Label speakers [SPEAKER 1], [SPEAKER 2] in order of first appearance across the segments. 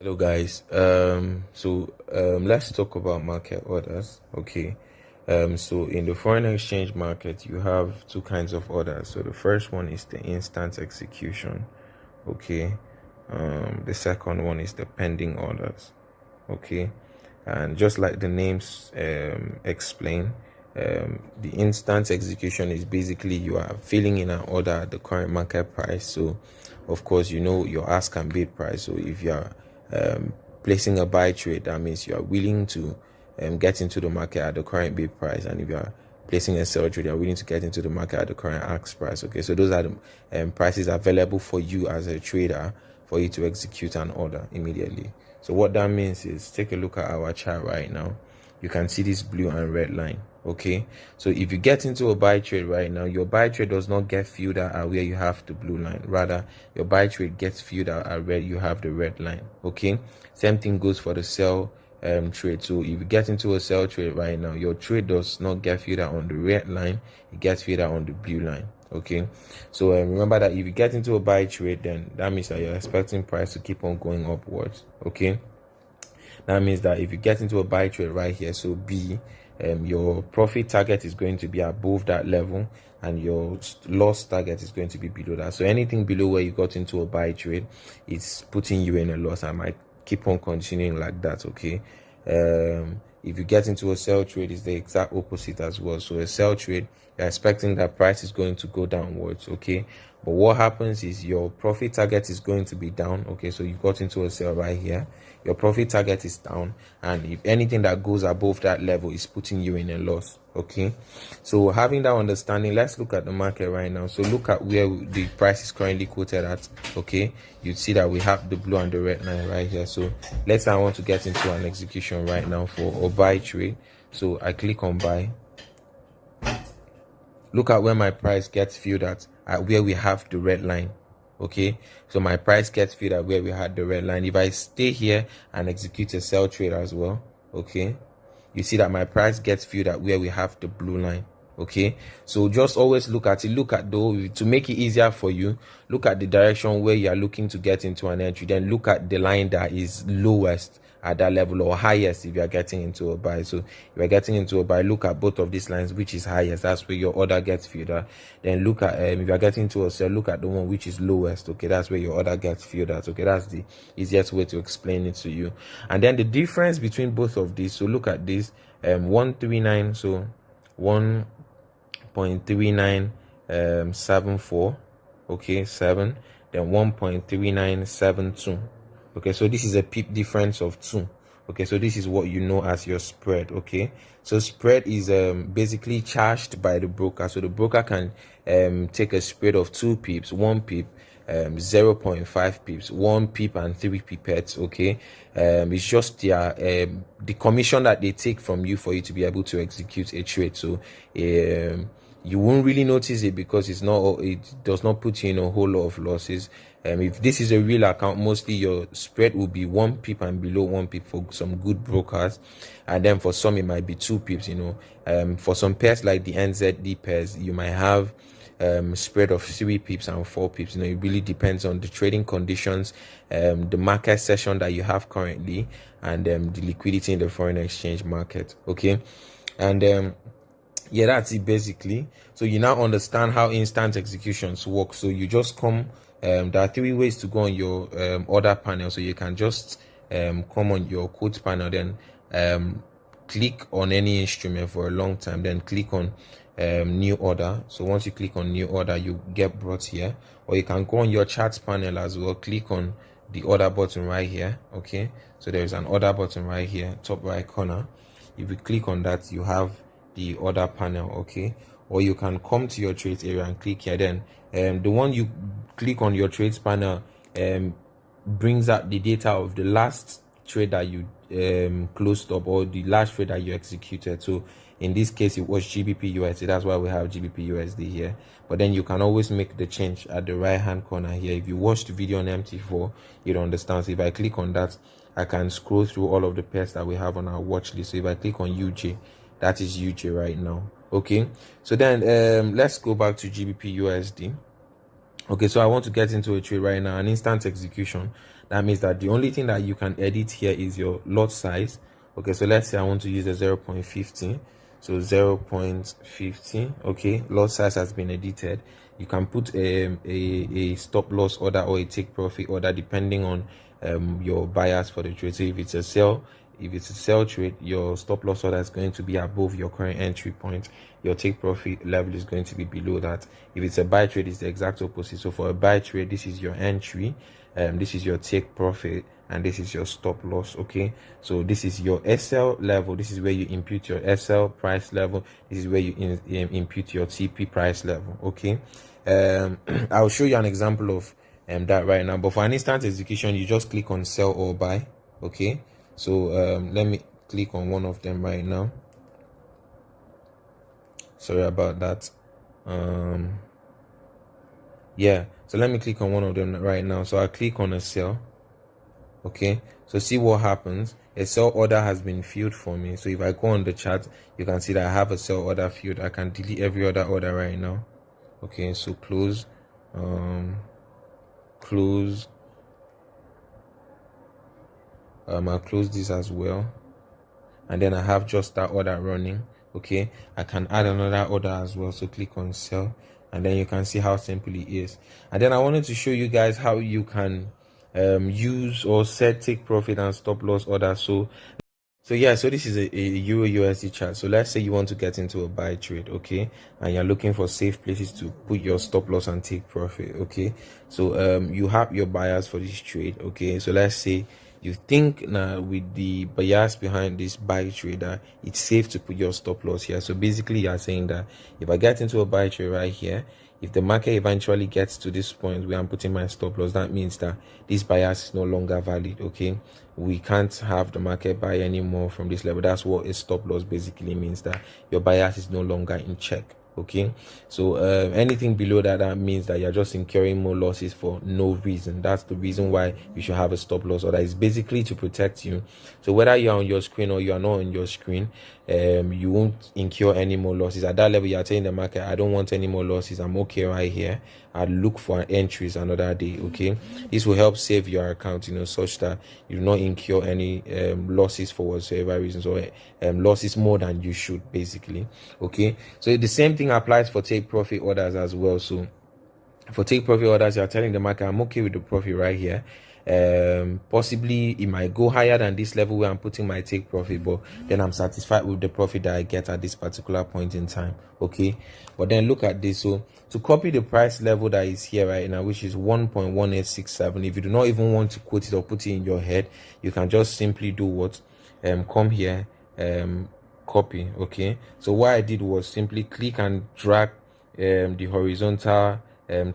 [SPEAKER 1] Hello guys. Let's talk about market orders. Okay. So in the foreign exchange market, you have two kinds of orders. So the first one is the instant execution. Okay. The second one is the pending orders. Okay. And just like the names explain, the instant execution is basically you are filling in an order at the current market price. So of course you know your ask and bid price. So if you are placing a buy trade, that means you are willing to get into the market at the current bid price. And if you are placing a sell trade, you are willing to get into the market at the current ask price. Okay, so those are the prices available for you as a trader for you to execute an order immediately. So what that means is, take a look at our chart right now. You can see this blue and red line. Okay, so if you get into a buy trade right now, your buy trade does not get filled out at where you have the blue line. Rather, your buy trade gets filled out at where you have the red line. Okay, same thing goes for the sell trade. So if you get into a sell trade right now, your trade does not get filled out on the red line, it gets filled out on the blue line. Okay, so remember that if you get into a buy trade, then that means that you're expecting price to keep on going upwards. Okay, that means that if you get into a buy trade right here, so B, your profit target is going to be above that level and your loss target is going to be below that. So anything below where you got into a buy trade, it's putting you in a loss. I might keep on continuing like that. Okay, if you get into a sell trade, it's the exact opposite as well. So a sell trade, you're expecting that price is going to go downwards. Okay, but what happens is your profit target is going to be down. Okay, so you got into a sell right here, your profit target is down, and if anything that goes above that level is putting you in a loss. Okay, so having that understanding, let's look at the market right now. So look at where the price is currently quoted at. Okay, you see that we have the blue and the red line right here. So let's say I want to get into an execution right now for a buy trade. So I click on buy. Look at where my price gets filled at where we have the red line. Okay, so my price gets filled at where we had the red line. If I stay here and execute a sell trade as well, okay, you see that my price gets filled at where we have the blue line. Okay, so just always look at it. Look at to make it easier for you, look at the direction where you are looking to get into an entry, then look at the line that is lowest at that level or highest if you are getting into a buy. So if you are getting into a buy, look at both of these lines, which is highest, that's where your order gets filled at. Then look at if you are getting into a sell, look at the one which is lowest. Okay, that's where your order gets filled at. Okay, that's the easiest way to explain it to you. And then the difference between both of these, so look at this 139, so 1.3974, okay, 7, then 1.3972. Okay, so this is a pip difference of 2. Okay, so this is what you know as your spread. Okay, so spread is basically charged by the broker. So the broker can take a spread of 2 pips, 1 pip, 0.5 pips, 1 pip, and 3 pipettes. Okay, it's just their the commission that they take from you for you to be able to execute a trade. So you won't really notice it because it does not put you in a whole lot of losses. If this is a real account, mostly your spread will be 1 pip and below 1 pip for some good brokers, and then for some it might be 2 pips. For some pairs like the NZD pairs, you might have spread of 3 pips and 4 pips. It really depends on the trading conditions, the market session that you have currently, and the liquidity in the foreign exchange market. Okay, and yeah, that's it basically. So you now understand how instant executions work. So you just come, there are 3 ways to go on your order panel. So you can just come on your quote panel, then click on any instrument for a long time, then click on new order. So once you click on new order, you get brought here. Or you can go on your charts panel as well, click on the order button right here. Okay, so there's an order button right here, top right corner. If you click on that, you have the order panel. Okay, or you can come to your trades area and click here. Then the one you click on your trades panel brings out the data of the last trade that you closed up, or the last trade that you executed. So in this case it was GBP USD, that's why we have GBP USD here. But then you can always make the change at the right hand corner here. If you watched the video on MT4, you'd understand. So if I click on that, I can scroll through all of the pairs that we have on our watch list. So if I click on UJ, that is UJ right now. Okay, so then let's go back to GBP USD. Okay, so I want to get into a trade right now, an instant execution. That means that the only thing that you can edit here is your lot size. Okay, so let's say I want to use a 0.50. So 0.50. Okay, lot size has been edited. You can put a stop loss order or a take profit order depending on your bias for the trade. So if it's a sell trade, your stop loss order is going to be above your current entry point. Your take profit level is going to be below that. If it's a buy trade, it's the exact opposite. So for a buy trade, this is your entry, this is your take profit, and this is your stop loss. Okay, so this is your SL level. This is where you impute your SL price level. This is where you impute your TP price level. Okay, I'll show you an example of that right now, but for an instant execution, you just click on sell or buy. Okay, so let me click on one of them right now. Sorry about that. Yeah, so let me click on one of them right now. So I click on a sell. Okay, so see what happens. A sell order has been filled for me. So if I go on the chart, you can see that I have a sell order filled. I can delete every other order right now. Okay, so close, close. I'll close this as well, and then I have just that order running. Okay, I can add another order as well. So click on sell, and then you can see how simple it is. And then I wanted to show you guys how you can use or set take profit and stop loss order. So yeah, so this is a Euro USD chart. So let's say you want to get into a buy trade, okay, and you're looking for safe places to put your stop loss and take profit. Okay, so you have your bias for this trade. Okay, so let's say you think now with the bias behind this buy trader, it's safe to put your stop loss here. So basically you're saying that if I get into a buy trade right here, if the market eventually gets to this point where I'm putting my stop loss, that means that this bias is no longer valid. Okay, we can't have the market buy anymore from this level. That's what a stop loss basically means, that your bias is no longer in check. Okay, so anything below that means that you're just incurring more losses for no reason. That's the reason why you should have a stop loss order. It's basically to protect you. So whether you're on your screen or you are not on your screen, you won't incur any more losses. At that level, you're telling the market, I don't want any more losses, I'm okay right here. I'll look for entries another day. Okay, this will help save your account, such that you do not incur any losses for whatsoever reasons, or losses more than you should, basically. Okay, so the same thing applies for take profit orders as well. So for take profit orders, you're telling the market, I'm okay with the profit right here. Possibly it might go higher than this level where I'm putting my take profit, but then I'm satisfied with the profit that I get at this particular point in time. Okay, but then look at this. So to copy the price level that is here right now, which is 1.1867, if you do not even want to quote it or put it in your head, you can just simply do what, come here, copy. Okay, so what I did was simply click and drag the horizontal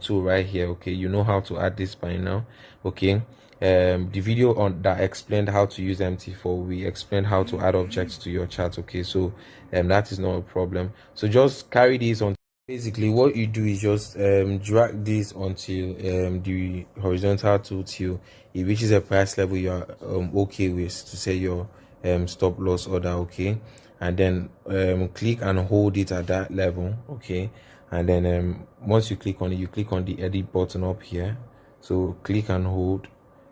[SPEAKER 1] tool right here. Okay, you know how to add this by now. Okay, the video on that explained how to use MT4, we explained how to add objects to your chart. Okay, so that is not a problem. So just carry this on. Basically what you do is just drag this onto the horizontal tool till it reaches a price level you are okay with to say your stop loss order. Okay, and then click and hold it at that level. Okay, and then once you click on it, you click on the edit button up here. So click and hold.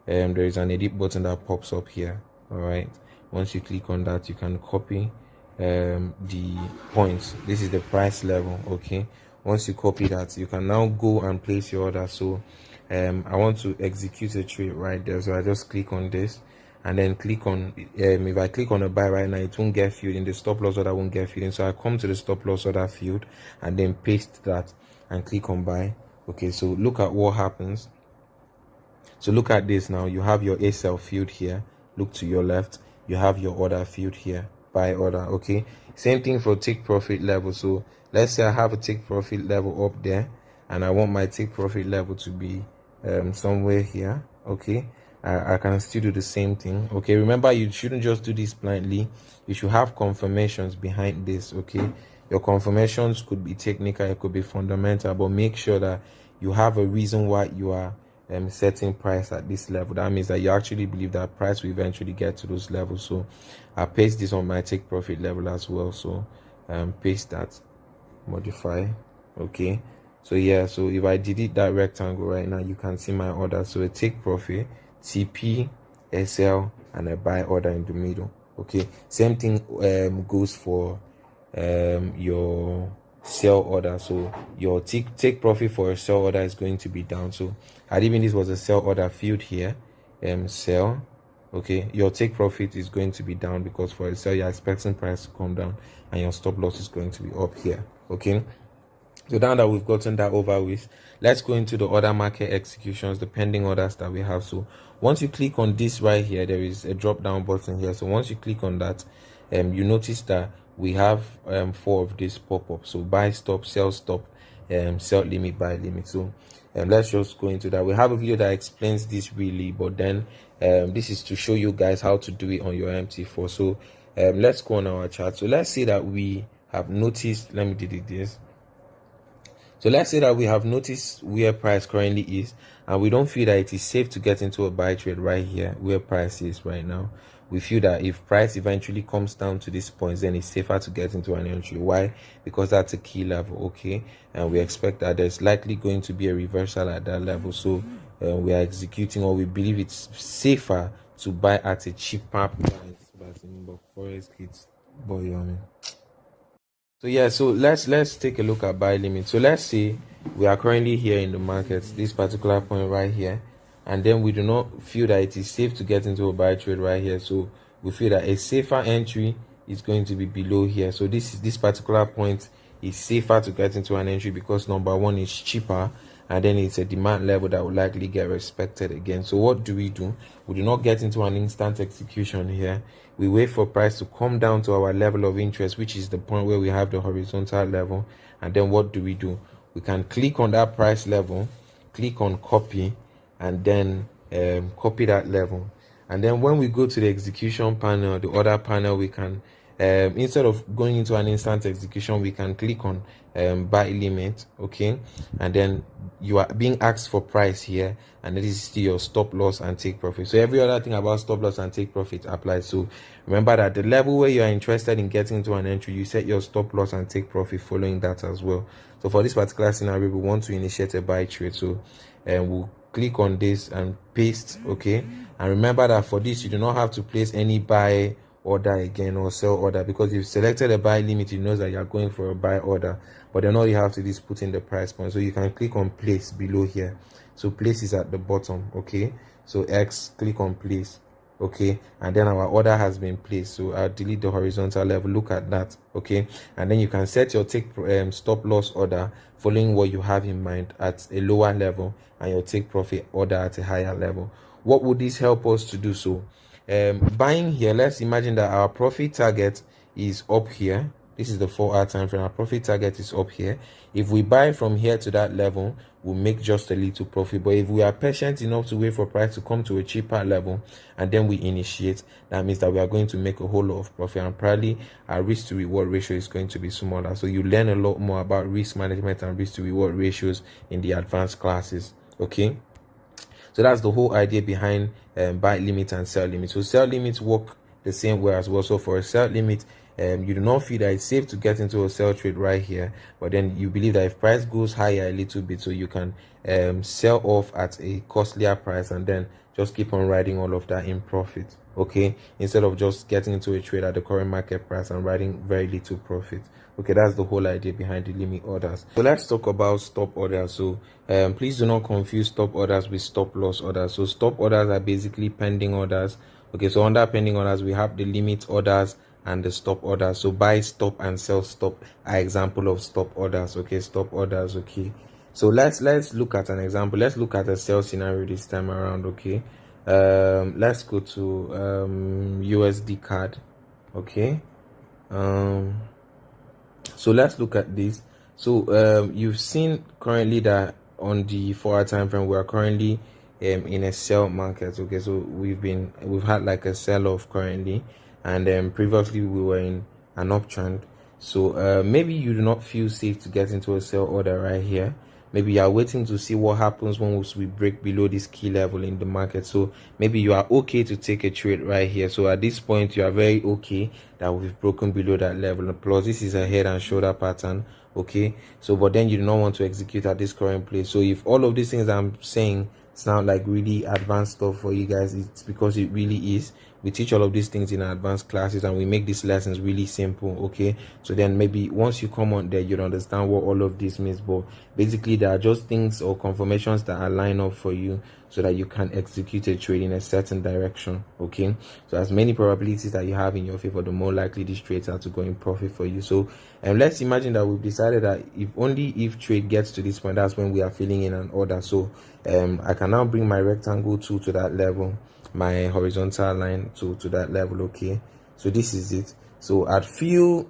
[SPEAKER 1] There is an edit button that pops up here. All right, once you click on that, you can copy the points. This is the price level. Okay, once you copy that, you can now go and place your order. So I want to execute a trade right there, so I just click on this and then click on if I click on a buy right now, it won't get filled in. The stop loss order won't get filled in, so I come to the stop loss order field and then paste that and click on buy. Okay, so look at what happens. So look at this now. You have your ASL field here. Look to your left, you have your order field here, buy order. Okay, same thing for take profit level. So let's say I have a take profit level up there and I want my take profit level to be somewhere here. Okay, I can still do the same thing. Okay, remember, you shouldn't just do this blindly. You should have confirmations behind this. Okay, your confirmations could be technical, it could be fundamental, but make sure that you have a reason why you are setting price at this level. That means that you actually believe that price will eventually get to those levels. So I paste this on my take profit level as well. So paste that, modify. Okay, so yeah, so if I delete that rectangle right now, you can see my order. So a take profit, TP, SL, and a buy order in the middle. Okay, same thing goes for your sell order. So your take profit for a sell order is going to be down. So had even this was a sell order field here, sell, okay, your take profit is going to be down because for a sell you're expecting price to come down and your stop loss is going to be up here. Okay, so now that we've gotten that over with, let's go into the other market executions, the pending orders that we have. So once you click on this right here, there is a drop down button here. So once you click on that, you notice that we have 4 of these pop up. So buy stop, sell limit, buy limit. So let's just go into that. We have a video that explains this really, but then this is to show you guys how to do it on your MT4. So let's go on our chart. So let's say that we have noticed, let me delete this. So let's say that we have noticed where price currently is, and we don't feel that it is safe to get into a buy trade right here where price is right now. We feel that if price eventually comes down to this point, then it's safer to get into an entry. Why? Because that's a key level, okay? And we expect that there's likely going to be a reversal at that level. So we are executing, or we believe it's safer to buy at a cheaper price. So yeah, so let's take a look at buy limit. So let's say we are currently here in the market, this particular point right here, and then we do not feel that it is safe to get into a buy trade right here. So we feel that a safer entry is going to be below here. So this particular point is safer to get into an entry because number one, is cheaper, and then it's a demand level that will likely get respected again. So what do? We do not get into an instant execution here. We wait for price to come down to our level of interest, which is the point where we have the horizontal level. And then what do? We can click on that price level, click on copy, and then copy that level. And then when we go to the execution panel, the other panel, we can instead of going into an instant execution, we can click on buy limit, okay, and then you are being asked for price here, and this is still your stop loss and take profit. So every other thing about stop loss and take profit applies. So remember that the level where you are interested in getting into an entry, you set your stop loss and take profit following that as well. So for this particular scenario, we want to initiate a buy trade. So we'll click on this and paste, okay, and remember that for this you do not have to place any buy order again or sell order, because you've selected a buy limit, it knows that you're going for a buy order, but then all you have to do is put in the price point. So you can click on place below here. So place is at the bottom, okay, so X, click on place, okay, and then our order has been placed. So I'll delete the horizontal level, look at that, okay, and then you can set your take stop loss order following what you have in mind at a lower level, and your take profit order at a higher level. What would this help us to do? So buying here, let's imagine that our profit target is up here. This is the 4-hour time frame. Our profit target is up here. If we buy from here to that level, we'll make just a little profit. But if we are patient enough to wait for price to come to a cheaper level and then we initiate, that means that we are going to make a whole lot of profit, and probably our risk to reward ratio is going to be smaller. So you learn a lot more about risk management and risk to reward ratios in the advanced classes, okay? So that's the whole idea behind buy limit and sell limit. So sell limits work the same way as well. So for a sell limit, you do not feel that it's safe to get into a sell trade right here, but then you believe that if price goes higher a little bit, so you can sell off at a costlier price and then just keep on riding all of that in profit, okay, instead of just getting into a trade at the current market price and riding very little profit. Okay, that's the whole idea behind the limit orders. So let's talk about stop orders. So please do not confuse stop orders with stop loss orders. So stop orders are basically pending orders. Okay, so under pending orders we have the limit orders and the stop orders. So buy stop and sell stop are example of stop orders. Okay, stop orders. Okay, so let's look at an example. Let's look at a sell scenario this time around. Okay, let's go to USD CAD. Okay, so let's look at this. So you've seen currently that on the 4-hour time frame we are currently in a sell market. Okay, so we've had like a sell off currently, and previously we were in an uptrend. So maybe you do not feel safe to get into a sell order right here. Maybe you are waiting to see what happens when we break below this key level in the market. So maybe you are okay to take a trade right here. So at this point you are very okay that we've broken below that level. Plus this is a head and shoulder pattern, okay, so but then you do not want to execute at this current place. So if all of these things I'm saying sound like really advanced stuff for you guys. It's because it really is. We teach all of these things in our advanced classes, and we make these lessons really simple. Okay, so then maybe once you come on there, you'll understand what all of this means. But basically, there are just things or confirmations that are lined up for you so that you can execute a trade in a certain direction. Okay, so as many probabilities that you have in your favor, the more likely these trades are to go in profit for you. So let's imagine that we've decided that if trade gets to this point, that's when we are filling in an order. So I can now bring my rectangle tool to that level, my horizontal line to that level. Okay, so this is it. So I'd feel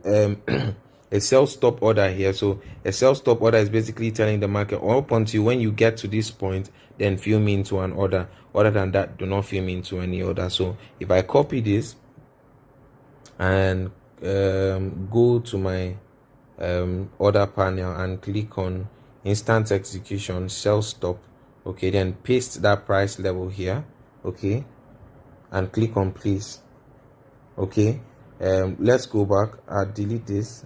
[SPEAKER 1] a sell stop order here. So a sell stop order is basically telling the market up until when you get to this point, then fill me into an order. Other than that, do not fill me into any order. So if I copy this and go to my order panel and click on instant execution, sell stop, okay, then paste that price level here, okay, and click on place. Okay, let's go back. I'll delete this.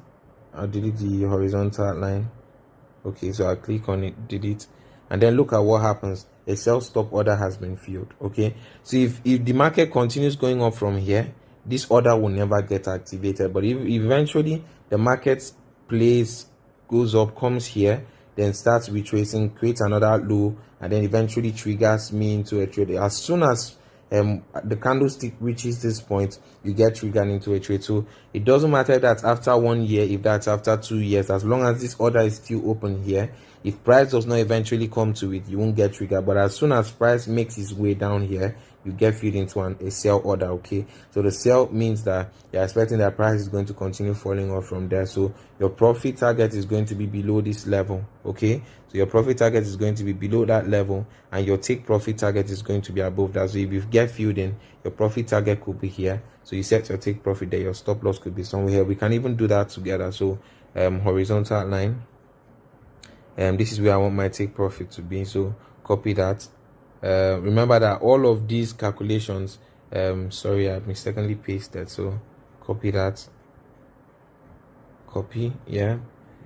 [SPEAKER 1] I'll delete the horizontal line. Okay, so I'll click on it, delete, and then look at what happens. A sell stop order has been filled. Okay, so if the market continues going up from here, this order will never get activated. But if eventually the market place goes up, comes here, then starts retracing, creates another low, and then eventually triggers me into a trade. As soon as the candlestick reaches this point, you get triggered into a trade. So it doesn't matter that after 1 year, if that's after 2 years, as long as this order is still open here, if price does not eventually come to it, you won't get triggered. But as soon as price makes its way down here, you get filled into a sell order. Okay, so the sell means that you're expecting that price is going to continue falling off from there. So your profit target is going to be below this level. Okay, so your profit target is going to be below that level, and your take profit target is going to be above that. So if you get filled in, your profit target could be here. So you set your take profit there, your stop loss could be somewhere here. We can even do that together. So horizontal line, this is where I want my take profit to be. So copy that. Remember that all of these calculations, sorry, I mistakenly pasted, so copy that, copy, yeah,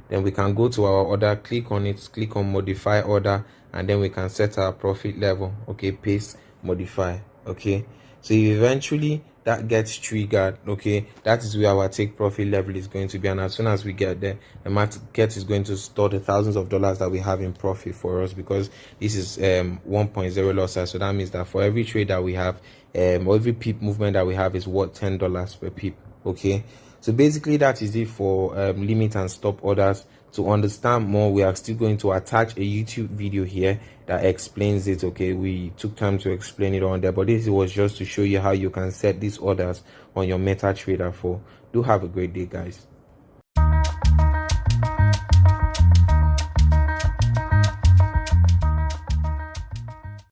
[SPEAKER 1] then we can go to our order, click on it, click on modify order, and then we can set our profit level. Okay, paste, modify. Okay, so eventually that gets triggered, okay, that is where our take profit level is going to be. And as soon as we get there, the market is going to store the thousands of dollars that we have in profit for us, because this is 1.0 losses. So that means that for every trade that we have, or every pip movement that we have is worth $10 per pip. Okay, so basically that is it for limit and stop orders. To understand more, we are still going to attach a YouTube video here that explains it. Okay, we took time to explain it on there, but this was just to show you how you can set these orders on your MetaTrader 4. Do have a great day, guys.